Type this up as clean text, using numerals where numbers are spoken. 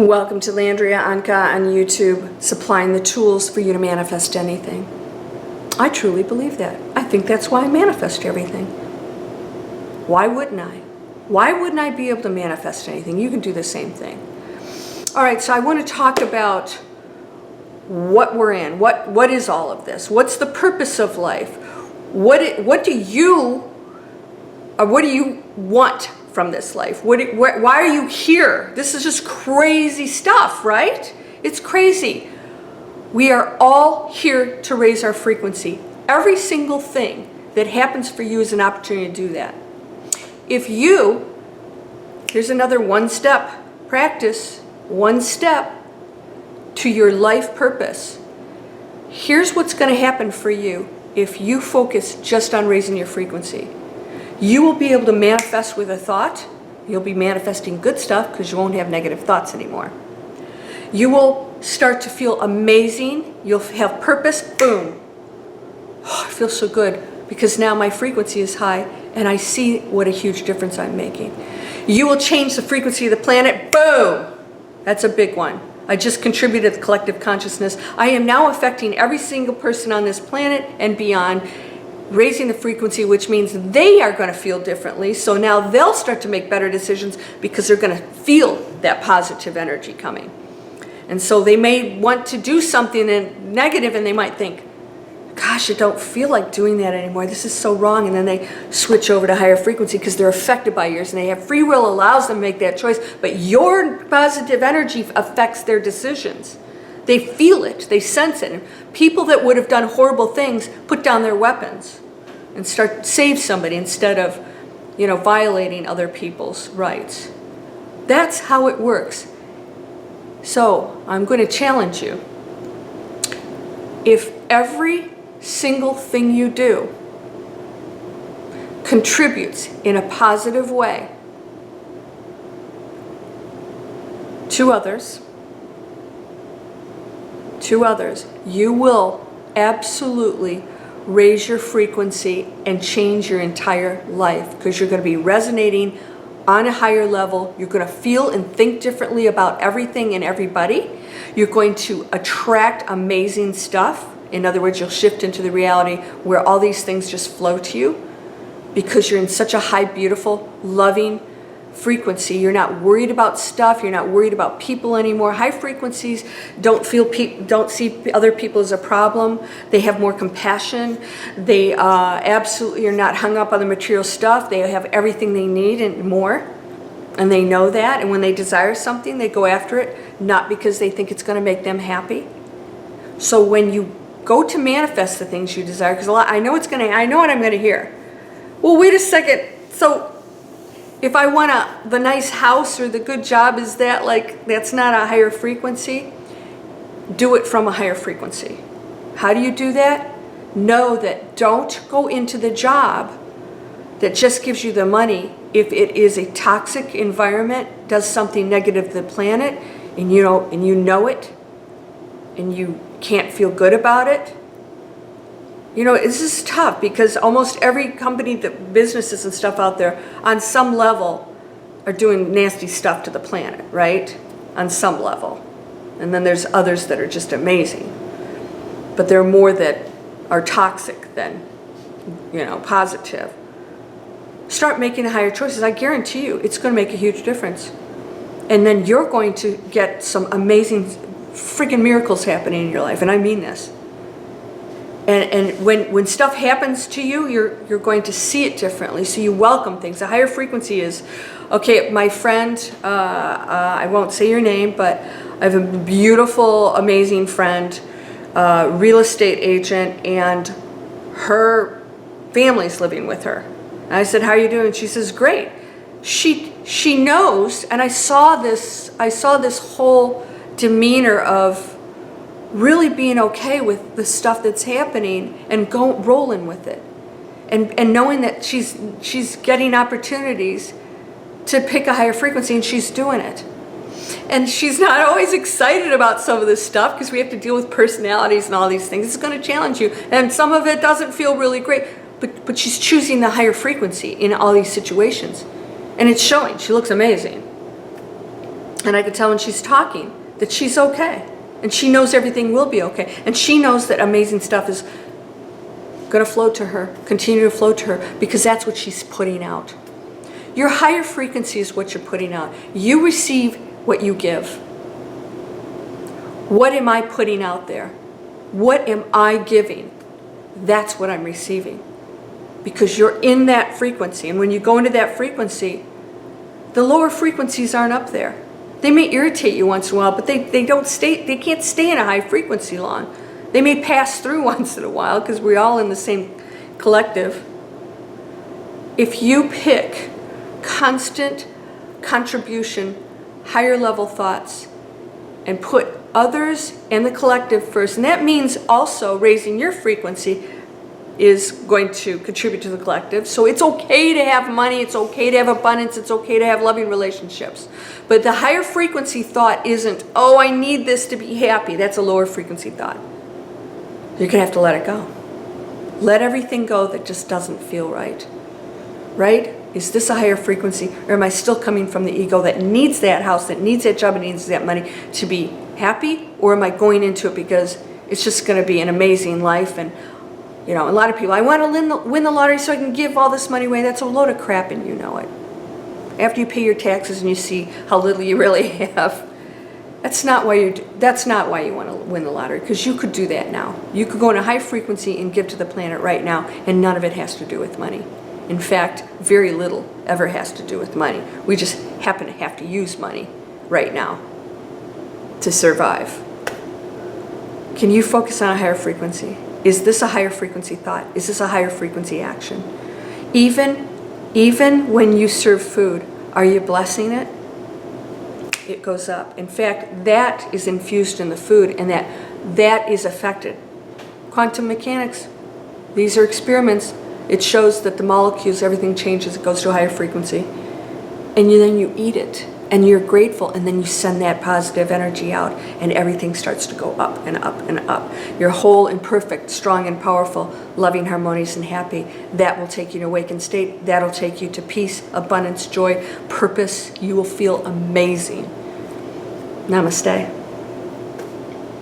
Welcome to Landria, Onkka on YouTube, supplying the tools for you to manifest anything. I truly believe that. I think that's why I manifest everything. Why wouldn't I? Why wouldn't I be able to manifest anything? You can do the same thing. All right, so I want to talk about what we're in. What is all of this? What's the purpose of life? What do you want from this life? Why are you here? This is just crazy stuff, right? It's crazy. We are all here to raise our frequency. Every single thing that happens for you is an opportunity to do that. Here's another one-step practice, one step to your life purpose. Here's what's going to happen for you if you focus just on raising your frequency. You will be able to manifest with a thought. You'll be manifesting good stuff because you won't have negative thoughts anymore. You will start to feel amazing. You'll have purpose. Boom. Oh, I feel so good because now my frequency is high and I see what a huge difference I'm making. You will change the frequency of the planet. Boom. That's a big one. I just contributed to the collective consciousness. I am now affecting every single person on this planet and beyond, raising the frequency, which means they are going to feel differently. So now they'll start to make better decisions because they're going to feel that positive energy coming. And so they may want to do something negative and they might think, gosh, I don't feel like doing that anymore. This is so wrong. And then they switch over to higher frequency because they're affected by yours and they have free will, allows them to make that choice. But your positive energy affects their decisions. They feel it. They sense it. People that would have done horrible things put down their weapons and save somebody instead of, violating other people's rights. That's how it works. So I'm going to challenge you. If every single thing you do contributes in a positive way to others, you will absolutely raise your frequency and change your entire life because you're going to be resonating on a higher level. You're going to feel and think differently about everything and everybody. You're going to attract amazing stuff. In other words, you'll shift into the reality where all these things just flow to you because you're in such a high, beautiful, loving frequency. You're not worried about stuff. You're not worried about people anymore. High frequencies don't see other people as a problem. They have more compassion. They absolutely are not hung up on the material stuff. They have everything they need and more. And they know that. And when they desire something, they go after it, not because they think it's going to make them happy. So when you go to manifest the things you desire, because I know what I'm going to hear. Well, wait a second. So if I want the nice house or the good job, is that that's not a higher frequency? Do it from a higher frequency. How do you do that? Know that don't go into the job that just gives you the money if it is a toxic environment, does something negative to the planet, and you know it, and you can't feel good about it. This is tough because almost every company, businesses and stuff out there on some level are doing nasty stuff to the planet, right? On some level. And then there's others that are just amazing. But there are more that are toxic than, positive. Start making higher choices. I guarantee you it's going to make a huge difference. And then you're going to get some amazing freaking miracles happening in your life. And I mean this. And when stuff happens to you, you're going to see it differently. So you welcome things. A higher frequency is, okay, my friend, I won't say your name, but I have a beautiful, amazing friend, real estate agent, and her family's living with her. And I said, how are you doing? She says, great. She knows, and I saw this whole demeanor of really being okay with the stuff that's happening and rolling with it, and knowing that she's getting opportunities to pick a higher frequency, and she's doing it. And she's not always excited about some of this stuff because we have to deal with personalities and all these things. It's going to challenge you, and some of it doesn't feel really great, but she's choosing the higher frequency in all these situations, and it's showing. She looks amazing. And I could tell when she's talking that she's okay. And she knows everything will be okay. And she knows that amazing stuff is going to flow to her, continue to flow to her, because that's what she's putting out. Your higher frequency is what you're putting out. You receive what you give. What am I putting out there? What am I giving? That's what I'm receiving. Because you're in that frequency. And when you go into that frequency, the lower frequencies aren't up there. They may irritate you once in a while, but they can't stay in a high frequency long. They may pass through once in a while because we're all in the same collective. If you pick constant contribution, higher level thoughts, and put others and the collective first, and that means also raising your frequency is going to contribute to the collective. So it's okay to have money, it's okay to have abundance, it's okay to have loving relationships. But the higher frequency thought isn't, oh, I need this to be happy. That's a lower frequency thought. You're going to have to let it go. Let everything go that just doesn't feel right. Right? Is this a higher frequency? Or am I still coming from the ego that needs that house, that needs that job, and needs that money to be happy? Or am I going into it because it's just going to be an amazing life? And you know, a lot of people, I want to win the lottery so I can give all this money away. That's a load of crap, and you know it. After you pay your taxes and you see how little you really have, that's not why you want to win the lottery, because you could do that now. You could go in a high frequency and give to the planet right now, and none of it has to do with money. In fact, very little ever has to do with money. We just happen to have to use money right now to survive. Can you focus on a higher frequency? Is this a higher frequency thought? Is this a higher frequency action? Even when you serve food, are you blessing it? It goes up. In fact, that is infused in the food, and that is affected. Quantum mechanics, these are experiments. It shows that the molecules, everything changes, it goes to a higher frequency. And then you eat it, and you're grateful, and then you send that positive energy out, and everything starts to go up and up and up. You're whole and perfect, strong and powerful, loving, harmonious, and happy. That will take you to awakened state. That'll take you to peace, abundance, joy, purpose. You will feel amazing. Namaste.